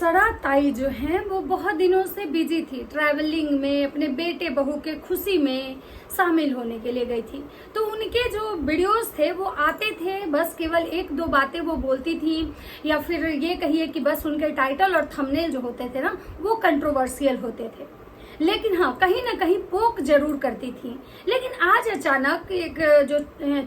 अप्सरा ताई जो हैं वो बहुत दिनों से बिजी थी, ट्रैवलिंग में अपने बेटे बहू के खुशी में शामिल होने के लिए गई थी। तो उनके जो वीडियोस थे वो आते थे, बस केवल एक दो बातें वो बोलती थी, या फिर ये कहिए कि बस उनके टाइटल और थंबनेल जो होते थे ना वो कंट्रोवर्शियल होते थे। लेकिन हाँ, कहीं ना कहीं पोक जरूर करती थी। लेकिन आज अचानक एक जो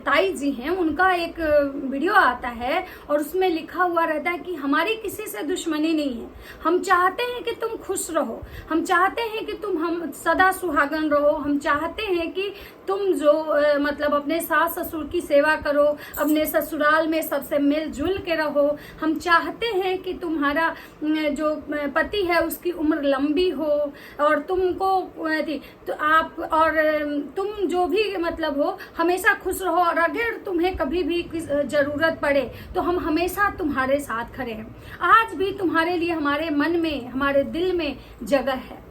ताई जी हैं उनका एक वीडियो आता है और उसमें लिखा हुआ रहता है कि हमारी किसी से दुश्मनी नहीं है, हम चाहते हैं कि तुम खुश रहो, हम चाहते हैं कि तुम हम सदा सुहागन रहो, हम चाहते हैं कि तुम जो मतलब अपने सास ससुर की सेवा करो, अपने ससुराल में सबसे मिलजुल के रहो, हम चाहते हैं कि तुम्हारा जो पति है उसकी उम्र लंबी हो और तुमको तो आप और तुम जो भी मतलब हो हमेशा खुश रहो, और अगर तुम्हें कभी भी जरूरत पड़े तो हम हमेशा तुम्हारे साथ खड़े हैं। आज भी तुम्हारे लिए हमारे मन में, हमारे दिल में जगह है।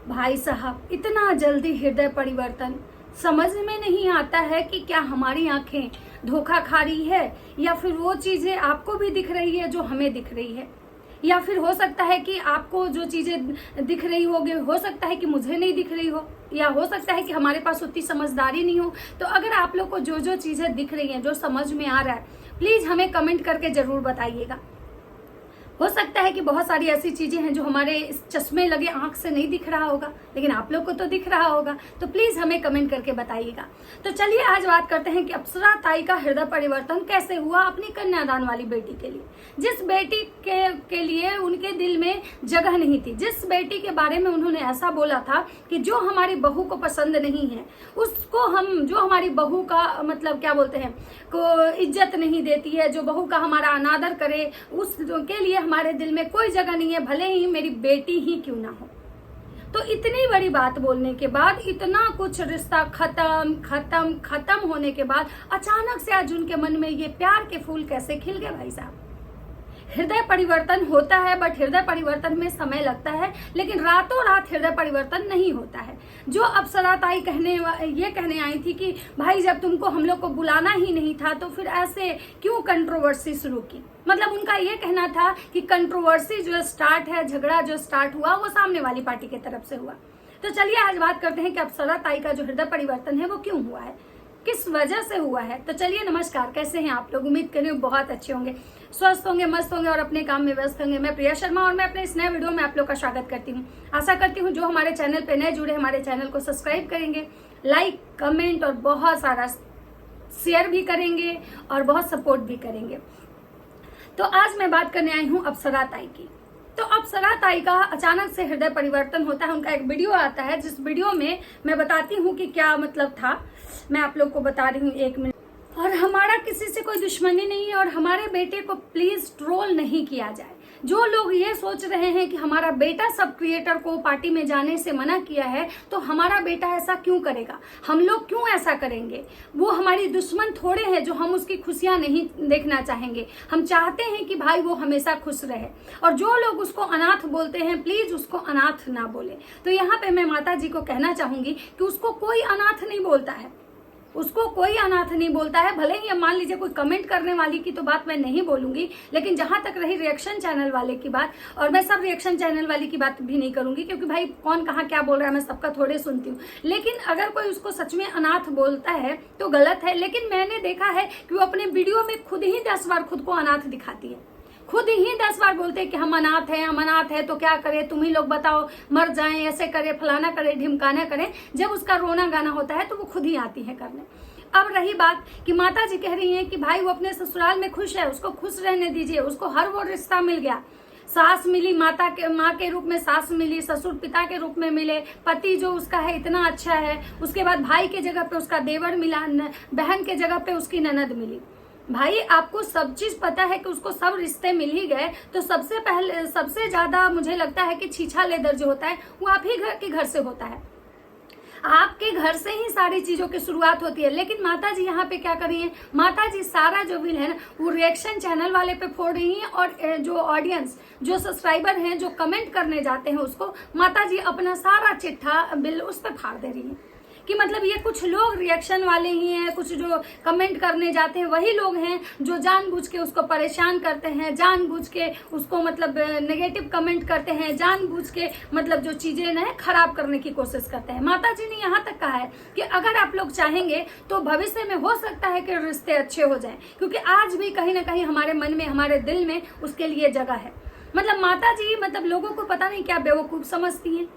भाई साहब, इतना जल्दी हृदय परिवर्तन समझ में नहीं आता है कि क्या हमारी आंखें धोखा खा रही है, या फिर वो चीजें आपको भी दिख रही है जो हमें दिख रही है, या फिर हो सकता है कि आपको जो चीजें दिख रही होगी हो सकता है कि मुझे नहीं दिख रही हो, या हो सकता है कि हमारे पास उतनी समझदारी नहीं हो। तो अगर आप लोग को जो जो चीजें दिख रही हैं, जो समझ में आ रहा है, प्लीज हमें कमेंट करके जरूर बताइएगा। हो सकता है कि बहुत सारी ऐसी चीजें हैं जो हमारे इस चश्मे लगे आंख से नहीं दिख रहा होगा, लेकिन आप लोग को तो दिख रहा होगा। तो प्लीज हमें कमेंट करके बताइएगा। तो चलिए आज बात करते हैं कि अप्सरा ताई का हृदय परिवर्तन कैसे हुआ अपनी कन्यादान वाली बेटी के लिए, जिस बेटी के लिए उनके दिल में जगह नहीं थी, जिस बेटी के बारे में उन्होंने ऐसा बोला था कि जो हमारी बहू को पसंद नहीं है उसको हम, जो हमारी बहू का मतलब क्या बोलते हैं को इज्जत नहीं देती है, जो बहू का हमारा अनादर करे, उसके लिए हमारे दिल में कोई जगह नहीं है, भले ही मेरी बेटी ही क्यों ना हो। तो इतनी बड़ी बात बोलने के बाद, इतना कुछ रिश्ता खत्म खत्म खत्म होने के बाद अचानक से आज उनके मन में ये प्यार के फूल कैसे खिल गए भाई साहब। हृदय परिवर्तन होता है, बट हृदय परिवर्तन में समय लगता है, लेकिन रातों रात हृदय परिवर्तन नहीं होता है। जो अप्सरा ताई ये कहने आई थी कि भाई जब तुमको हम लोग को बुलाना ही नहीं था तो फिर ऐसे क्यों कंट्रोवर्सी शुरू की, मतलब उनका ये कहना था कि कंट्रोवर्सी जो स्टार्ट है, झगड़ा जो स्टार्ट हुआ वो सामने वाली पार्टी की तरफ से हुआ। तो चलिए आज बात करते हैं कि अप्सरा ताई का जो हृदय परिवर्तन है वो क्यों हुआ है, किस वजह से हुआ है। तो चलिए, नमस्कार, कैसे हैं आप लोग? उम्मीद कर रही हूँ बहुत अच्छे होंगे, स्वस्थ होंगे, मस्त होंगे और अपने काम में व्यस्त होंगे। मैं प्रिया शर्मा और मैं अपने इस नए वीडियो में आप लोग का स्वागत करती हूँ। आशा करती हूँ जो हमारे चैनल पे नए जुड़े हमारे चैनल को सब्सक्राइब करेंगे, लाइक कमेंट और बहुत सारा शेयर भी करेंगे और बहुत सपोर्ट भी करेंगे। तो आज मैं बात करने आई हूँ अप्सरा ताई की। तो अप्सरा ताई का अचानक से हृदय परिवर्तन होता है। उनका एक वीडियो आता है जिस वीडियो में मैं बताती हूँ कि क्या मतलब था। मैं आप लोग को बता रही हूँ, 1 मिनट। और हमारा किसी से कोई दुश्मनी नहीं है, और हमारे बेटे को प्लीज ट्रोल नहीं किया जाए। जो लोग ये सोच रहे हैं कि हमारा बेटा सब क्रिएटर को पार्टी में जाने से मना किया है तो हमारा बेटा ऐसा क्यों करेगा, हम लोग क्यों ऐसा करेंगे, वो हमारी दुश्मन थोड़े हैं जो हम उसकी खुशियां नहीं देखना चाहेंगे। हम चाहते हैं कि भाई वो हमेशा खुश रहे। और जो लोग उसको अनाथ बोलते हैं, प्लीज उसको अनाथ ना बोले। तो यहाँ पे मैं माता जी को कहना चाहूंगी कि उसको कोई अनाथ नहीं बोलता है, उसको कोई अनाथ नहीं बोलता है। भले ही मान लीजिए कोई कमेंट करने वाली की तो बात मैं नहीं बोलूंगी, लेकिन जहां तक रही रिएक्शन चैनल वाले की बात, और मैं सब रिएक्शन चैनल वाली की बात भी नहीं करूंगी क्योंकि भाई कौन कहाँ क्या बोल रहा है मैं सबका थोड़े सुनती हूँ। लेकिन अगर कोई उसको सच में अनाथ बोलता है तो गलत है। लेकिन मैंने देखा है कि वो अपने वीडियो में खुद ही 10 बार खुद को अनाथ दिखाती है, खुद ही 10 बार बोलते हैं कि हम अनाथ हैं, हम अनाथ हैं, तो क्या करें, तुम ही लोग बताओ, मर जाएं, ऐसे करें, फलाना करें, ढिमकाना करें। जब उसका रोना गाना होता है तो वो खुद ही आती है करने। अब रही बात कि माता जी कह रही हैं कि भाई वो अपने ससुराल में खुश है, उसको खुश रहने दीजिए, उसको हर वो रिश्ता मिल गया। सास मिली, माँ के रूप में सास मिली, ससुर पिता के रूप में मिले, पति जो उसका है इतना अच्छा है, उसके बाद भाई के जगह पे उसका देवर मिला, बहन के जगह पे उसकी ननद मिली। भाई आपको सब चीज पता है कि उसको सब रिश्ते मिल ही गए, तो सबसे ज्यादा मुझे लगता है कि छीछा लेदर जो होता है वो आप ही घर से होता है, आपके घर से ही सारी चीजों की शुरुआत होती है। लेकिन माता जी यहाँ पे क्या कर रही है, माता जी सारा जो बिल है ना वो रिएक्शन चैनल वाले पे फोड़ रही हैं, और जो ऑडियंस, जो सब्सक्राइबर हैं, जो कमेंट करने जाते हैं उसको माता जी अपना सारा चिट्ठा बिल उस पर फाड़ दे रही है कि मतलब ये कुछ लोग रिएक्शन वाले ही हैं, कुछ जो कमेंट करने जाते हैं वही लोग हैं जो जानबूझ के उसको परेशान करते हैं, जानबूझ के उसको मतलब नेगेटिव कमेंट करते हैं, जानबूझ के मतलब जो चीजें ना खराब करने की कोशिश करते हैं। माता जी ने यहाँ तक कहा है कि अगर आप लोग चाहेंगे तो भविष्य में हो सकता है कि रिश्ते अच्छे हो जाएं, क्योंकि आज भी कहीं ना कहीं हमारे मन में, हमारे दिल में उसके लिए जगह है। मतलब माता जी मतलब लोगों को पता नहीं क्या बेवकूफ समझती हैं।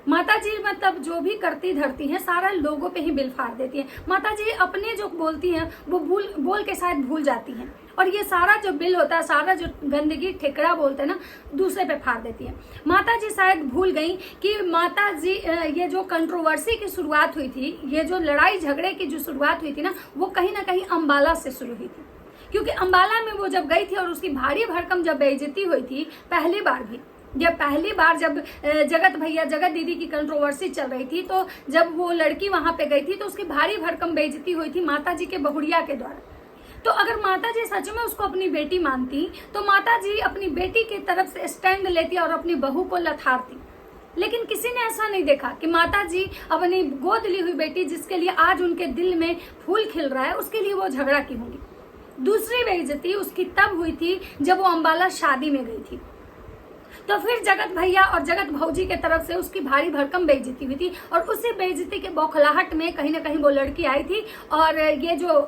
माता जी मतलब जो भी करती धरती हैं सारा लोगों पे ही बिल फाड़ देती हैं। माता जी अपने जो बोलती हैं वो बोल के शायद भूल जाती हैं, और ये सारा जो बिल होता है, सारा जो गंदगी ठेकड़ा बोलते हैं ना, दूसरे पे फाड़ देती है। माता जी शायद भूल गई कि माता जी ये जो कंट्रोवर्सी की शुरुआत हुई थी, ये जो लड़ाई झगड़े की जो शुरुआत हुई थी ना, वो कहीं ना कहीं अम्बाला से शुरू हुई थी। क्योंकि अम्बाला में वो जब गई थी और उसकी भारी भरकम जब बेइज्जती हुई थी, पहली बार जब जगत दीदी की कंट्रोवर्सी चल रही थी, तो जब वो लड़की वहां पे गई थी तो उसकी भारी भरकम बेइज्जती हुई थी माता जी के बहुड़िया के द्वारा। तो अगर माता जी सच में उसको अपनी बेटी मानती तो माता जी अपनी बेटी की तरफ से स्टैंड लेती और अपनी बहू को लथारती। लेकिन किसी ने ऐसा नहीं देखा कि माता जी अपनी गोद ली हुई बेटी, जिसके लिए आज उनके दिल में फूल खिल रहा है, उसके लिए वो झगड़ा की होंगी। दूसरी बेइज्जती उसकी तब हुई थी जब वो अम्बाला शादी में गई थी, तो फिर जगत भैया और जगत भौजी के तरफ से उसकी भारी भरकम बेइज्जती हुई थी। और उसी बेइज्जती के बौखलाहट में कहीं ना कहीं वो लड़की आई थी और ये जो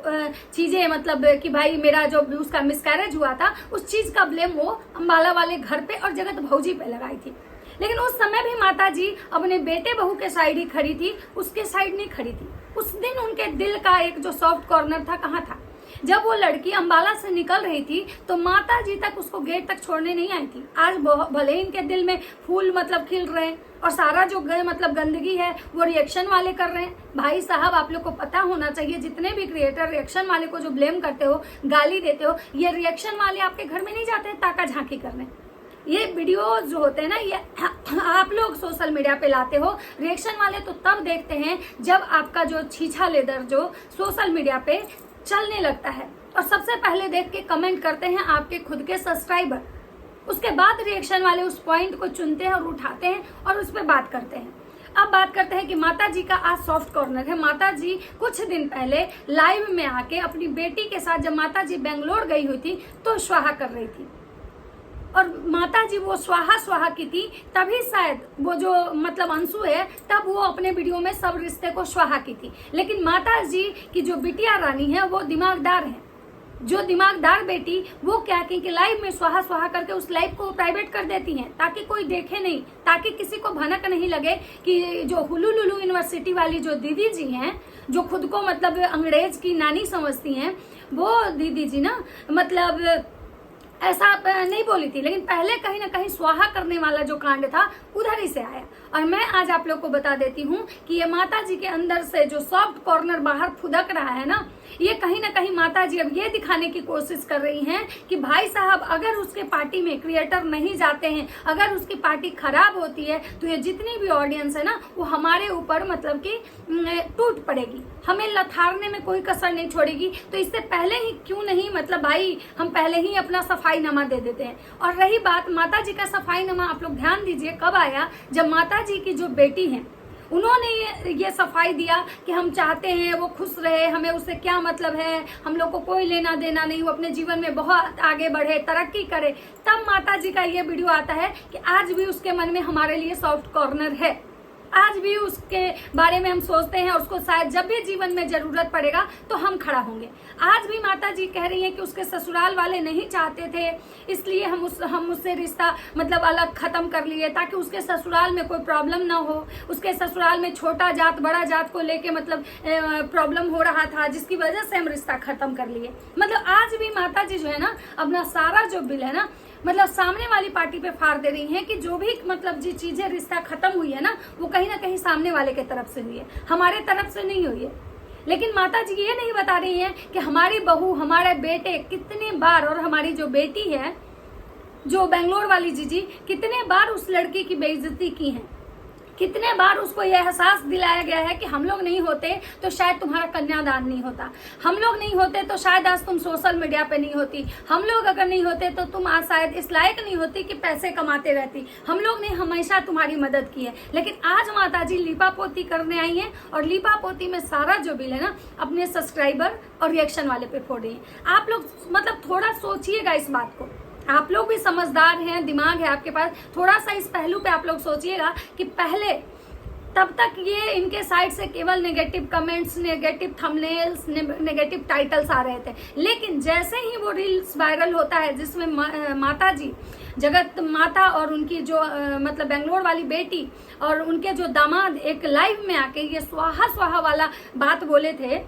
चीजें मतलब कि भाई मेरा जो उसका मिसकैरेज हुआ था, उस चीज का ब्लेम वो अम्बाला वाले घर पे और जगत भौजी पे लगाई थी। लेकिन उस समय भी माता जी अपने बेटे बहू के साइड ही खड़ी थी, उसके साइड नहीं खड़ी थी। उस दिन उनके दिल का एक जो सॉफ्ट कॉर्नर था, कहाँ था? जब वो लड़की अम्बाला से निकल रही थी तो माता जी तक उसको गेट तक छोड़ने नहीं आई थी। आज भले ही इनके दिल में फूल मतलब खिल रहे हैं और सारा जो मतलब गंदगी है वो रिएक्शन वाले कर रहे हैं। भाई साहब, आप लोग को पता होना चाहिए, जितने भी क्रिएटर रिएक्शन वाले को जो ब्लेम करते हो, गाली देते हो, ये रिएक्शन वाले आपके घर में नहीं जाते ताका झांकी करने। ये वीडियो जो होते हैं ना, ये आप लोग सोशल मीडिया पे लाते हो। रिएक्शन वाले तो तब देखते हैं जब आपका जो छीछा लेदर जो सोशल मीडिया पे चलने लगता है, और सबसे पहले देख के कमेंट करते हैं आपके खुद के सब्सक्राइबर। उसके बाद रिएक्शन वाले उस पॉइंट को चुनते हैं और उठाते हैं और उस पर बात करते हैं। अब बात करते हैं कि माता जी का आज सॉफ्ट कॉर्नर है। माता जी कुछ दिन पहले लाइव में आके अपनी बेटी के साथ, जब माता जी बेंगलोर गई हुई थी, तो स्वाहा कर रही थी। और माता जी वो स्वाहा की थी, तभी शायद वो जो मतलब अंशु है, तब वो अपने वीडियो में सब रिश्ते को स्वाहा की थी। लेकिन माता जी की जो बिटिया रानी है वो दिमागदार है। जो दिमागदार बेटी, वो क्या की कि लाइव में स्वाहा करके उस लाइव को प्राइवेट कर देती हैं, ताकि कोई देखे नहीं, ताकि किसी को भनक नहीं लगे कि जो हुलुलुलु यूनिवर्सिटी वाली जो दीदी जी हैं, जो खुद को मतलब अंग्रेज की नानी समझती हैं, वो दीदी जी ना मतलब ऐसा नहीं बोली थी। लेकिन पहले कहीं ना कहीं स्वाहा करने वाला जो कांड था उधर ही से आया। और मैं आज आप लोग को बता देती हूँ कि ये माता जी के अंदर से जो सॉफ्ट कॉर्नर बाहर फुदक रहा है ना, ये कहीं ना कहीं माता जी अब ये दिखाने की कोशिश कर रही हैं कि भाई साहब, अगर उसके पार्टी में क्रिएटर नहीं जाते हैं, अगर उसकी पार्टी खराब होती है, तो ये जितनी भी ऑडियंस है ना, वो हमारे ऊपर मतलब कि टूट पड़ेगी, हमें लथारने में कोई कसर नहीं छोड़ेगी। तो इससे पहले ही क्यों नहीं मतलब भाई हम पहले ही अपना सफाईनामा दे देते हैं। और रही बात माता जी का सफाईनामा, आप लोग ध्यान दीजिए कब आया, जब माता जी की जो बेटी है उन्होंने ये सफाई दिया कि हम चाहते हैं वो खुश रहे, हमें उससे क्या मतलब है, हम लोग को कोई लेना देना नहीं, वो अपने जीवन में बहुत आगे बढ़े, तरक्की करे। तब माता जी का ये वीडियो आता है कि आज भी उसके मन में हमारे लिए सॉफ्ट कॉर्नर है, आज भी उसके बारे में हम सोचते हैं, और उसको शायद जब भी जीवन में जरूरत पड़ेगा तो हम खड़ा होंगे। आज भी माता जी कह रही हैं कि उसके ससुराल वाले नहीं चाहते थे, इसलिए हम उससे रिश्ता मतलब अलग खत्म कर लिए, ताकि उसके ससुराल में कोई प्रॉब्लम ना हो। उसके ससुराल में छोटा जात बड़ा जात को लेके मतलब प्रॉब्लम हो रहा था, जिसकी वजह से हम रिश्ता खत्म कर लिए। मतलब आज भी माता जी जो है ना, अपना सारा जो बिल है ना, मतलब सामने वाली पार्टी पे फाड़ दे रही हैं कि जो भी मतलब जी चीजें रिश्ता खत्म हुई है ना, वो कहीं ना कहीं सामने वाले के तरफ से हुई है, हमारे तरफ से नहीं हुई है। लेकिन माता जी ये नहीं बता रही हैं कि हमारी बहू, हमारे बेटे कितनी बार, और हमारी जो बेटी है जो बेंगलोर वाली जीजी, कितने बार उस लड़की की बेइज्जती की है, कितने बार उसको यह एहसास दिलाया गया है कि हम लोग नहीं होते तो शायद तुम्हारा कन्यादान नहीं होता, हम लोग नहीं होते तो शायद आज तुम सोशल मीडिया पे नहीं होती, हम लोग अगर नहीं होते तो तुम आज शायद इस लायक नहीं होती कि पैसे कमाते रहती, हम लोग ने हमेशा तुम्हारी मदद की है। लेकिन आज माता जी लीपा पोती करने आई हैं और लीपा पोती में सारा जो बिल है ना अपने सब्सक्राइबर और रिएक्शन वाले पे फोड़ रही है। आप लोग मतलब थोड़ा सोचिएगा इस बात को, आप लोग भी समझदार हैं, दिमाग है आपके पास, थोड़ा सा इस पहलू पे आप लोग सोचिएगा कि पहले तब तक ये इनके साइड से केवल negative comments, negative thumbnails, negative titles आ रहे थे। लेकिन जैसे ही वो रील्स वायरल होता है जिसमें माता जी, जगत माता और उनकी जो मतलब बेंगलोर वाली बेटी और उनके जो दामाद एक लाइव में आके ये स्वाहा स्वाहा वाला बात बोले थे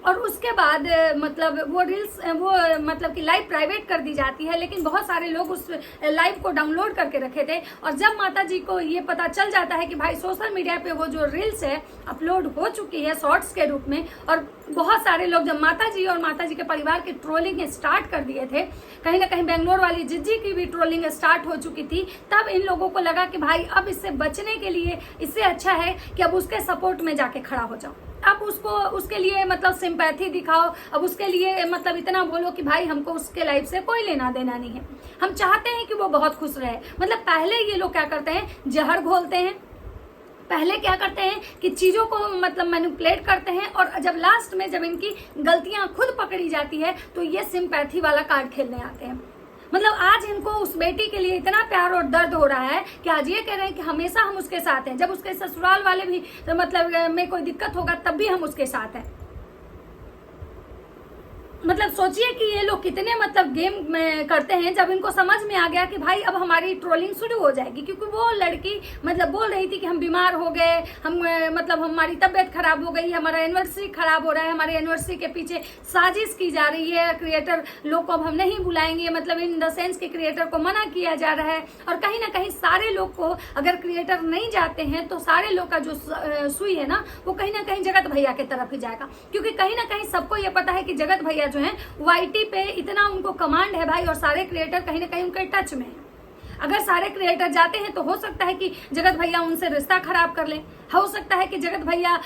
और उसके बाद मतलब वो रील्स वो मतलब कि लाइव प्राइवेट कर दी जाती है, लेकिन बहुत सारे लोग उस लाइव को डाउनलोड करके रखे थे। और जब माता जी को ये पता चल जाता है कि भाई सोशल मीडिया पे वो जो रील्स है अपलोड हो चुकी है शॉर्ट्स के रूप में, और बहुत सारे लोग जब माता जी और माता जी के परिवार की ट्रोलिंग स्टार्ट कर दिए थे, कहीं ना कहीं बेंगलोर वाली जिज्जी की भी ट्रोलिंग स्टार्ट हो चुकी थी, तब इन लोगों को लगा कि भाई अब इससे बचने के लिए इससे अच्छा है कि अब उसके सपोर्ट में जाके खड़ा हो जाओ, अब उसको उसके लिए मतलब सिंपैथी दिखाओ, अब उसके लिए मतलब इतना बोलो कि भाई हमको उसके लाइफ से कोई लेना देना नहीं है, हम चाहते हैं कि वो बहुत खुश रहे। मतलब पहले ये लोग क्या करते हैं, जहर घोलते हैं, पहले क्या करते हैं कि चीजों को मतलब मैनिपुलेट करते हैं, और जब लास्ट में जब इनकी गलतियां खुद पकड़ी जाती है तो ये सिंपैथी वाला कार्ड खेलने आते हैं। मतलब आज इनको उस बेटी के लिए इतना प्यार और दर्द हो रहा है कि आज ये कह रहे हैं कि हमेशा हम उसके साथ हैं, जब उसके ससुराल वाले भी तो मतलब में कोई दिक्कत होगा तब भी हम उसके साथ हैं। मतलब सोचिए कि ये लोग कितने मतलब गेम में करते हैं। जब इनको समझ में आ गया कि भाई अब हमारी ट्रोलिंग शुरू हो जाएगी, क्योंकि वो लड़की मतलब बोल रही थी कि हम बीमार हो गए, हम मतलब हमारी तबीयत खराब हो गई, हमारा एनिवर्सरी खराब हो रहा है, हमारे एनिवर्सरी के पीछे साजिश की जा रही है, क्रिएटर लोग को अब हम नहीं बुलाएंगे, मतलब इन द सेंस के क्रिएटर को मना किया जा रहा है। और कहीं ना कहीं सारे लोग को, अगर क्रिएटर नहीं जाते हैं तो सारे लोग का जो सुई है ना वो कहीं ना कहीं जगत भैया की तरफ ही जाएगा, क्योंकि कहीं ना कहीं सबको ये पता है कि जगत भैया जो है वाईटी पे इतना उनको कमांड है भाई, और सारे क्रिएटर कहीं ना कहीं उनके टच में है। अगर सारे क्रिएटर जाते हैं तो हो सकता है कि जगत भैया उनसे रिश्ता खराब कर ले, हो सकता है कि जगत भैया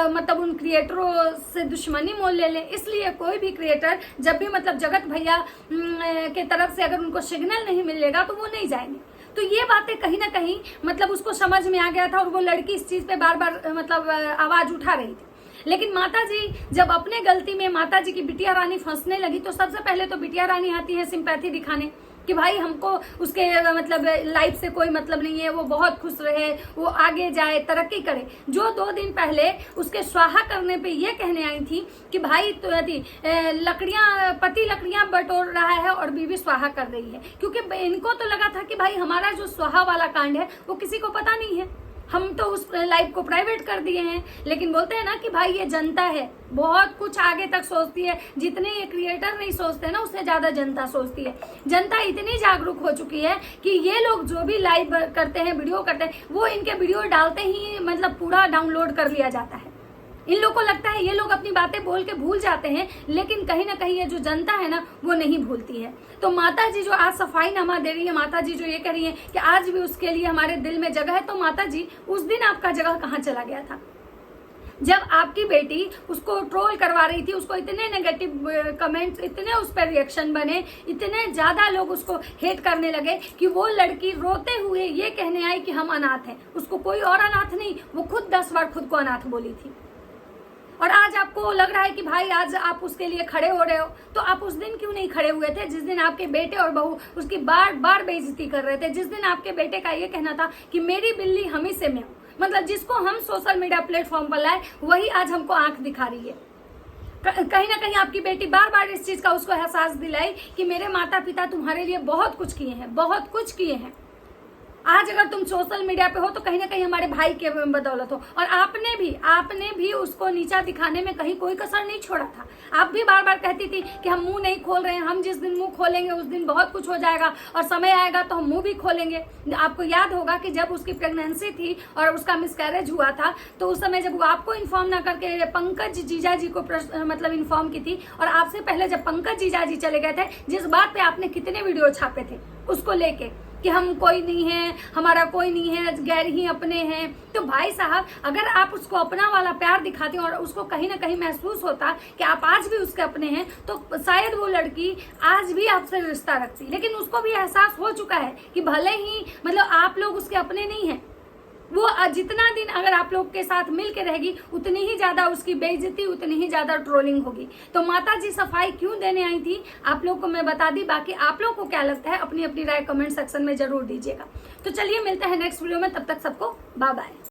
मतलब उन क्रिएटरों से दुश्मनी मोल ले ले। इसलिए कोई भी क्रिएटर जब भी मतलब जगत भैया के तरफ से अगर उनको सिग्नल नहीं मिलेगा तो वो नहीं जाएंगे। तो ये बातें कहीं ना कहीं मतलब उसको समझ में आ गया था, और वो लड़की इस चीज पे बार बार मतलब आवाज उठा रही थी। लेकिन माता जी जब अपने गलती में माता जी की बिटिया रानी फंसने लगी तो सबसे पहले तो बिटिया रानी आती है सिंपैथी दिखाने कि भाई हमको उसके मतलब लाइफ से कोई मतलब नहीं है, वो बहुत खुश रहे, वो आगे जाए, तरक्की करे। जो 2 दिन पहले उसके स्वाहा करने पे ये कहने आई थी कि भाई तो लकड़ियां, पति लकड़ियां बटोर रहा है और बीवी स्वाहा कर रही है, क्योंकि इनको तो लगा था कि भाई हमारा जो स्वाहा वाला कांड है वो किसी को पता नहीं है, हम तो उस लाइव को प्राइवेट कर दिए हैं। लेकिन बोलते हैं ना कि भाई ये जनता है, बहुत कुछ आगे तक सोचती है, जितने ये क्रिएटर नहीं सोचते ना उससे ज्यादा जनता सोचती है। जनता इतनी जागरूक हो चुकी है कि ये लोग जो भी लाइव करते हैं, वीडियो करते हैं, वो इनके वीडियो डालते ही मतलब पूरा डाउनलोड कर लिया जाता है। इन लोगों को लगता है ये लोग अपनी बातें बोल के भूल जाते हैं, लेकिन कहीं ना कहीं ये जो जनता है ना वो नहीं भूलती है। तो माता जी जो आज सफाईनामा दे रही है, माता जी जो ये कह रही है कि आज भी उसके लिए हमारे दिल में जगह है, तो माता जी उस दिन आपका जगह कहाँ चला गया था जब आपकी बेटी उसको ट्रोल करवा रही थी, उसको इतने नेगेटिव कमेंट्स, इतने उस पर रिएक्शन बने, इतने ज्यादा लोग उसको हेट करने लगे कि वो लड़की रोते हुए ये कहने आई कि हम अनाथ हैं। उसको कोई और अनाथ नहीं, वो खुद 10 बार खुद को अनाथ बोली थी। और आज आपको लग रहा है कि भाई आज आप उसके लिए खड़े हो रहे हो, तो आप उस दिन क्यों नहीं खड़े हुए थे जिस दिन आपके बेटे और बहू उसकी बार बार बेइज्जती कर रहे थे, जिस दिन आपके बेटे का ये कहना था कि मेरी बिल्ली हम ही से में, मतलब जिसको हम सोशल मीडिया प्लेटफॉर्म पर लाए वही आज हमको आंख दिखा रही है। कहीं ना कहीं आपकी बेटी बार बार इस चीज का उसको एहसास दिलाई कि मेरे माता पिता तुम्हारे लिए बहुत कुछ किए हैं, बहुत कुछ किए हैं। आज अगर तुम सोशल मीडिया पे हो तो कहीं ना कहीं हमारे भाई के बदौलत हो, और आपने भी उसको नीचा दिखाने में कहीं कोई कसर नहीं छोड़ा था। आप भी बार बार कहती थी कि हम मुंह नहीं खोल रहे हैं, हम जिस दिन मुंह खोलेंगे उस दिन बहुत कुछ हो जाएगा और समय आएगा तो हम मुंह भी खोलेंगे। आपको याद होगा कि जब उसकी प्रेगनेंसी थी और उसका मिसकैरेज हुआ था, तो उस समय जब वो आपको इन्फॉर्म ना करके पंकज जीजा जी को मतलब इन्फॉर्म की थी, और आपसे पहले जब पंकज जीजा जी चले गए थे, जिस बात पे आपने कितने वीडियो छापे थे उसको लेके कि हम कोई नहीं है, हमारा कोई नहीं है, गैर ही अपने हैं। तो भाई साहब, अगर आप उसको अपना वाला प्यार दिखाते हैं और उसको कहीं ना कहीं महसूस होता कि आप आज भी उसके अपने हैं, तो शायद वो लड़की आज भी आपसे रिश्ता रखती। लेकिन उसको भी एहसास हो चुका है कि भले ही मतलब आप लोग उसके अपने नहीं हैं, वो जितना दिन अगर आप लोग के साथ मिल के रहेगी उतनी ही ज्यादा उसकी बेइज्जती, उतनी ही ज्यादा ट्रोलिंग होगी। तो माता जी सफाई क्यों देने आई थी आप लोग को मैं बता दी। बाकी आप लोग को क्या लगता है अपनी अपनी राय कमेंट सेक्शन में जरूर दीजिएगा। तो चलिए मिलते हैं नेक्स्ट वीडियो में, तब तक सबको बाय बाय।